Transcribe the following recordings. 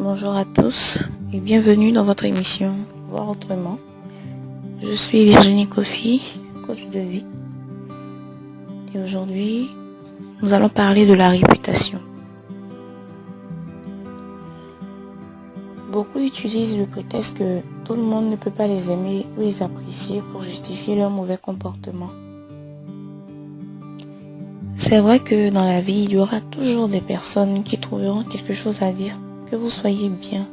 Bonjour à tous et bienvenue dans votre émission Voir autrement. Je suis Virginie Kofi, coach de vie. Et aujourd'hui, nous allons parler de la réputation. Beaucoup utilisent le prétexte que tout le monde ne peut pas les aimer ou les apprécier pour justifier leur mauvais comportement. C'est vrai que dans la vie, il y aura toujours des personnes qui trouveront quelque chose à dire, que vous soyez bien,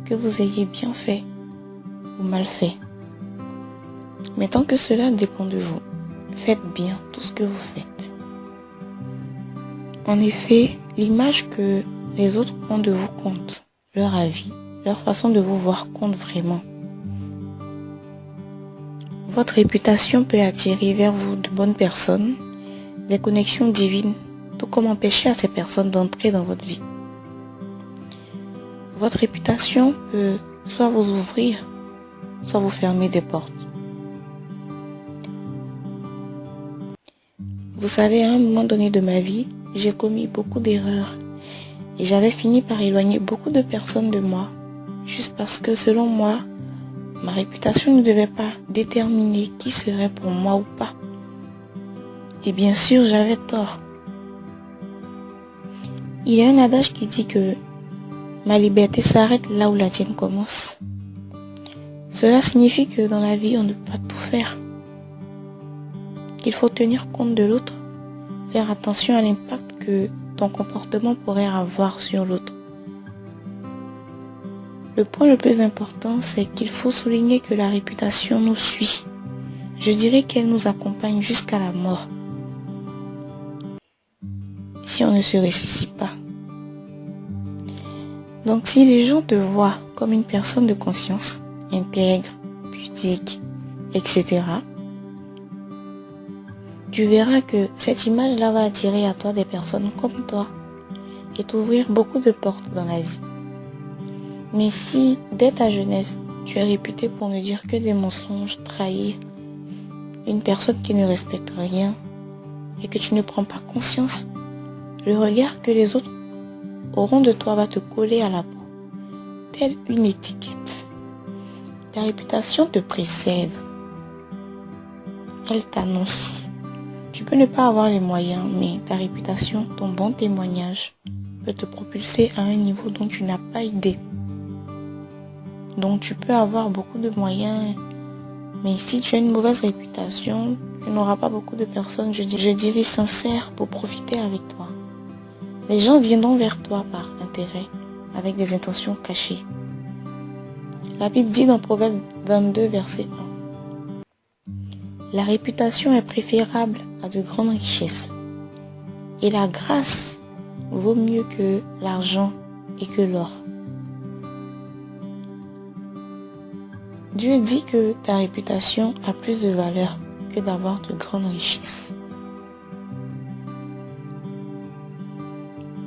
que vous ayez bien fait ou mal fait. Mais tant que cela dépend de vous, faites bien tout ce que vous faites. En effet, l'image que les autres ont de vous compte, leur avis, leur façon de vous voir compte vraiment. Votre réputation peut attirer vers vous de bonnes personnes, des connexions divines, tout comme empêcher à ces personnes d'entrer dans votre vie. Votre réputation peut soit vous ouvrir, soit vous fermer des portes. Vous savez, à un moment donné de ma vie, j'ai commis beaucoup d'erreurs et j'avais fini par éloigner beaucoup de personnes de moi, juste parce que selon moi, ma réputation ne devait pas déterminer qui serait pour moi ou pas. Et bien sûr, j'avais tort. Il y a un adage qui dit que ma liberté s'arrête là où la tienne commence. Cela signifie que dans la vie, on ne peut pas tout faire. Qu'il faut tenir compte de l'autre, faire attention à l'impact que ton comportement pourrait avoir sur l'autre. Le point le plus important, c'est qu'il faut souligner que la réputation nous suit. Je dirais qu'elle nous accompagne jusqu'à la mort. Si on ne se ressaisit pas. Donc si les gens te voient comme une personne de conscience, intègre, pudique, etc., tu verras que cette image-là va attirer à toi des personnes comme toi et t'ouvrir beaucoup de portes dans la vie. Mais si, dès ta jeunesse, tu es réputé pour ne dire que des mensonges, trahir, une personne qui ne respecte rien et que tu ne prends pas conscience, le regard que les autres auront de toi va te coller à la peau, telle une étiquette. Ta réputation te précède. Elle t'annonce. Tu peux ne pas avoir les moyens, mais ta réputation, ton bon témoignage, peut te propulser à un niveau dont tu n'as pas idée. Donc tu peux avoir beaucoup de moyens, mais si tu as une mauvaise réputation, tu n'auras pas beaucoup de personnes, je dirais sincères, pour profiter avec toi. Les gens viendront vers toi par intérêt, avec des intentions cachées. La Bible dit dans Proverbe 22, verset 1. La réputation est préférable à de grandes richesses. Et la grâce vaut mieux que l'argent et que l'or. Dieu dit que ta réputation a plus de valeur que d'avoir de grandes richesses.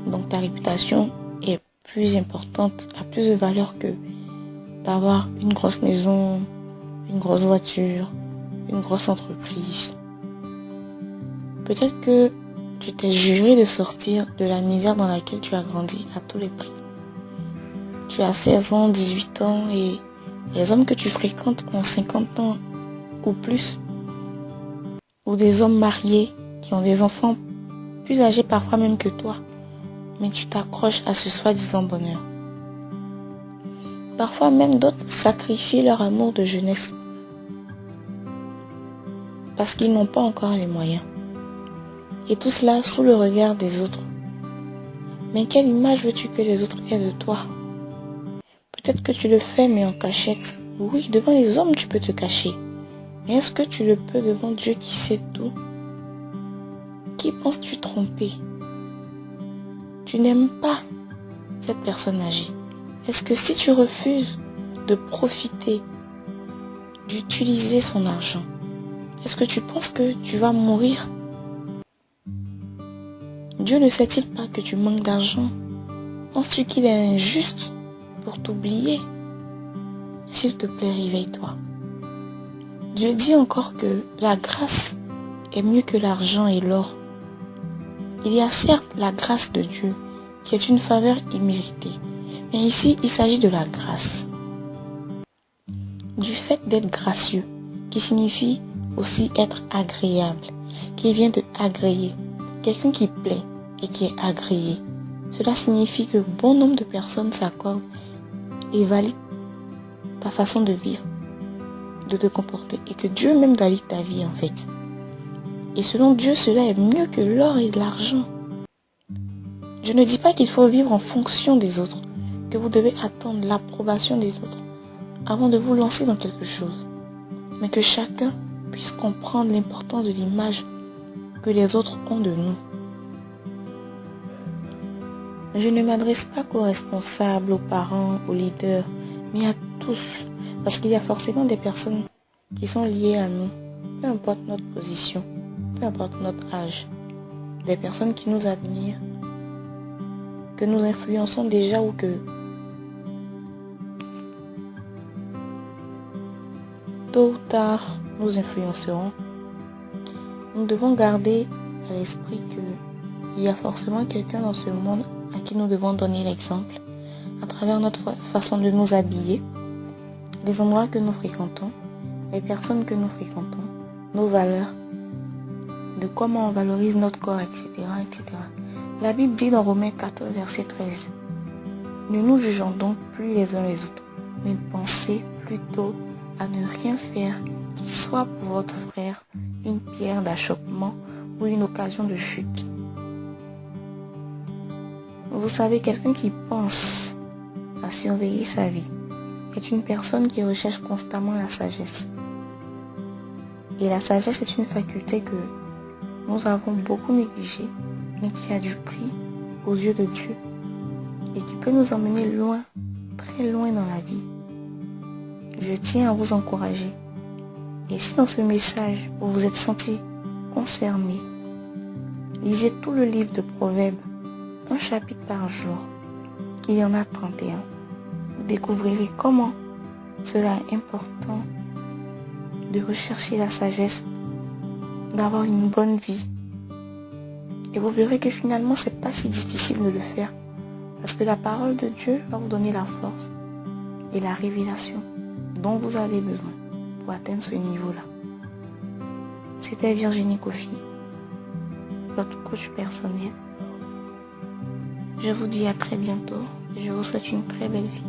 Donc ta réputation est plus importante, a plus de valeur que d'avoir une grosse maison, une grosse voiture, une grosse entreprise. Peut-être que tu t'es juré de sortir de la misère dans laquelle tu as grandi à tous les prix. Tu as 16 ans, 18 ans et les hommes que tu fréquentes ont 50 ans ou plus. Ou des hommes mariés qui ont des enfants plus âgés parfois même que toi. Mais tu t'accroches à ce soi-disant bonheur. Parfois même d'autres sacrifient leur amour de jeunesse parce qu'ils n'ont pas encore les moyens. Et tout cela sous le regard des autres. Mais quelle image veux-tu que les autres aient de toi? Peut-être que tu le fais mais en cachette. Oui, devant les hommes tu peux te cacher. Mais est-ce que tu le peux devant Dieu qui sait tout? Qui penses-tu tromper? Tu n'aimes pas cette personne âgée. Est-ce que si tu refuses de profiter, d'utiliser son argent, est-ce que tu penses que tu vas mourir? Dieu ne sait-il pas que tu manques d'argent? Penses-tu qu'il est injuste pour t'oublier? S'il te plaît, réveille-toi. Dieu dit encore que la grâce est mieux que l'argent et l'or. Il y a certes la grâce de Dieu, qui est une faveur imméritée, Mais ici, il s'agit de la grâce. Du fait d'être gracieux, qui signifie aussi être agréable, qui vient de agréer. Quelqu'un qui plaît et qui est agréé. Cela signifie que bon nombre de personnes s'accordent et valident ta façon de vivre, de te comporter, et que Dieu même valide ta vie en fait. Et selon Dieu, cela est mieux que l'or et l'argent. Je ne dis pas qu'il faut vivre en fonction des autres, que vous devez attendre l'approbation des autres avant de vous lancer dans quelque chose, mais que chacun puisse comprendre l'importance de l'image que les autres ont de nous. Je ne m'adresse pas qu'aux responsables, aux parents, aux leaders, mais à tous, parce qu'il y a forcément des personnes qui sont liées à nous, peu importe notre position, peu importe notre âge, des personnes qui nous admirent, que nous influençons déjà ou que tôt ou tard nous influencerons. Nous devons garder à l'esprit qu'il y a forcément quelqu'un dans ce monde à qui nous devons donner l'exemple à travers notre façon de nous habiller, les endroits que nous fréquentons, les personnes que nous fréquentons, nos valeurs, de comment on valorise notre corps, etc., etc. La Bible dit dans Romains 14, verset 13, « Ne nous jugeons donc plus les uns les autres, mais pensez plutôt à ne rien faire qui soit pour votre frère une pierre d'achoppement ou une occasion de chute. » Vous savez, quelqu'un qui pense à surveiller sa vie est une personne qui recherche constamment la sagesse. Et la sagesse est une faculté que nous avons beaucoup négligée, mais qui a du prix aux yeux de Dieu et qui peut nous emmener loin, très loin dans la vie. Je tiens à vous encourager. Et si dans ce message, vous vous êtes senti concerné, lisez tout le livre de Proverbes, un chapitre par jour. Il y en a 31. Vous découvrirez comment cela est important de rechercher la sagesse, d'avoir une bonne vie. Et vous verrez que finalement, c'est pas si difficile de le faire. Parce que la parole de Dieu va vous donner la force et la révélation dont vous avez besoin pour atteindre ce niveau-là. C'était Virginie Kofi, votre coach personnel. Je vous dis à très bientôt et je vous souhaite une très belle vie.